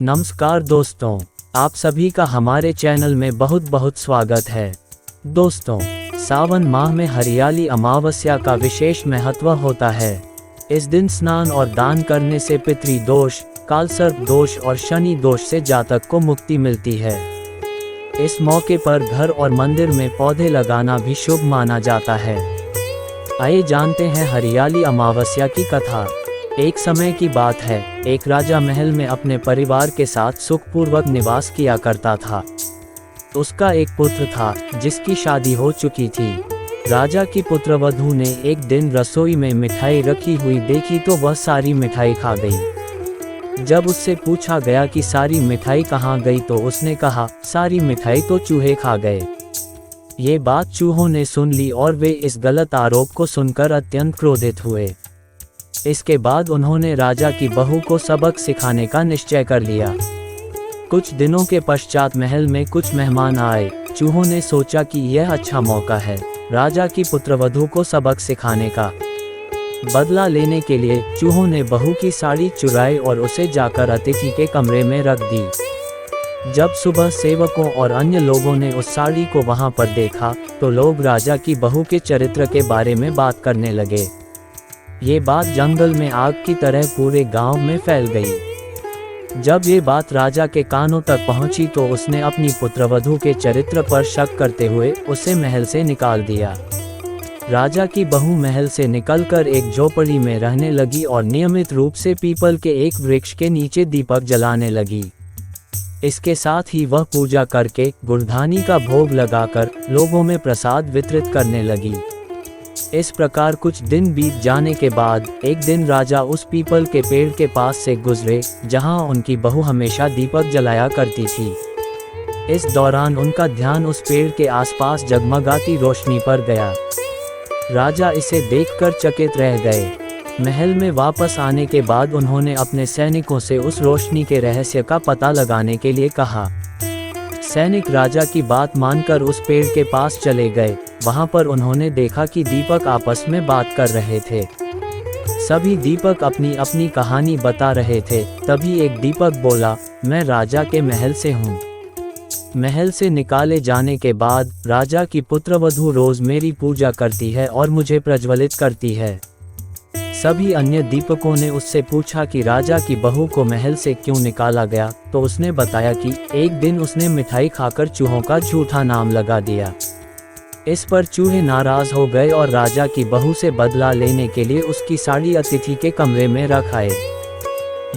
नमस्कार दोस्तों, आप सभी का हमारे चैनल में बहुत बहुत स्वागत है। दोस्तों, सावन माह में हरियाली अमावस्या का विशेष महत्व होता है। इस दिन स्नान और दान करने से पितृ दोष, कालसर्प दोष और शनि दोष से जातक को मुक्ति मिलती है। इस मौके पर घर और मंदिर में पौधे लगाना भी शुभ माना जाता है। आइए जानते हैं हरियाली अमावस्या की कथा। एक समय की बात है, एक राजा महल में अपने परिवार के साथ सुखपूर्वक निवास किया करता था। उसका एक पुत्र था जिसकी शादी हो चुकी थी। राजा की पुत्रवधू ने एक दिन रसोई में मिठाई रखी हुई देखी तो वह सारी मिठाई खा गई। जब उससे पूछा गया कि सारी मिठाई कहाँ गई तो उसने कहा, सारी मिठाई तो चूहे खा गए। ये बात चूहों ने सुन ली और वे इस गलत आरोप को सुनकर अत्यंत क्रोधित हुए। इसके बाद उन्होंने राजा की बहू को सबक सिखाने का निश्चय कर लिया। कुछ दिनों के पश्चात महल में कुछ मेहमान आए। चूहों ने सोचा कि यह अच्छा मौका है राजा की पुत्रवधू को सबक सिखाने का। बदला लेने के लिए चूहों ने बहू की साड़ी चुराई और उसे जाकर अतिथि के कमरे में रख दी। जब सुबह सेवकों और अन्य लोगों ने उस साड़ी को वहां पर देखा तो लोग राजा की बहू के चरित्र के बारे में बात करने लगे। ये बात जंगल में आग की तरह पूरे गांव में फैल गई। जब ये बात राजा के कानों तक पहुंची तो उसने अपनी पुत्रवधू के चरित्र पर शक करते हुए उसे महल से निकाल दिया। राजा की बहू महल से निकलकर एक झोपड़ी में रहने लगी और नियमित रूप से पीपल के एक वृक्ष के नीचे दीपक जलाने लगी। इसके साथ ही वह पूजा करके गुड़धानी का भोग लगाकर लोगों में प्रसाद वितरित करने लगी। इस प्रकार कुछ दिन बीत जाने के बाद एक दिन राजा उस पीपल के पेड़ के पास से गुजरे जहां उनकी बहू हमेशा दीपक जलाया करती थी। इस दौरान उनका ध्यान उस पेड़ के आसपास जगमगाती रोशनी पर गया। राजा इसे देखकर चकित रह गए। महल में वापस आने के बाद उन्होंने अपने सैनिकों से उस रोशनी के रहस्य का पता लगाने के लिए कहा। सैनिक राजा की बात मानकर उस पेड़ के पास चले गए। वहां पर उन्होंने देखा कि दीपक आपस में बात कर रहे थे। सभी दीपक अपनी अपनी कहानी बता रहे थे। तभी एक दीपक बोला, मैं राजा के महल से हूँ। महल से निकाले जाने के बाद राजा की पुत्रवधू रोज मेरी पूजा करती है और मुझे प्रज्वलित करती है। सभी अन्य दीपकों ने उससे पूछा कि राजा की बहू को महल से क्यों निकाला गया तो उसने बताया कि एक दिन उसने मिठाई खाकर चूहों का झूठा नाम लगा दिया। इस पर चूहे नाराज हो गए और राजा की बहू से बदला लेने के लिए उसकी साड़ी अतिथि के कमरे में रख आए।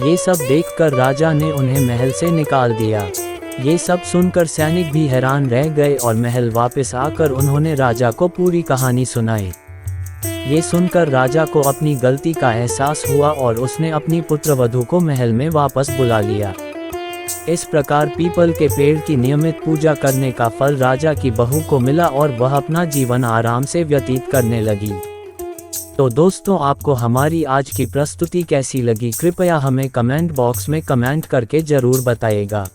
ये सब देखकर राजा ने उन्हें महल से निकाल दिया। ये सब सुनकर सैनिक भी हैरान रह गए और महल वापस आकर उन्होंने राजा को पूरी कहानी सुनाई। ये सुनकर राजा को अपनी गलती का एहसास हुआ और उसने अपनी पुत्रवधू को महल में वापस बुला लिया। इस प्रकार पीपल के पेड़ की नियमित पूजा करने का फल राजा की बहू को मिला और वह अपना जीवन आराम से व्यतीत करने लगी। तो दोस्तों, आपको हमारी आज की प्रस्तुति कैसी लगी कृपया हमें कमेंट बॉक्स में कमेंट करके जरूर बताइएगा।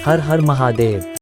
हर हर महादेव।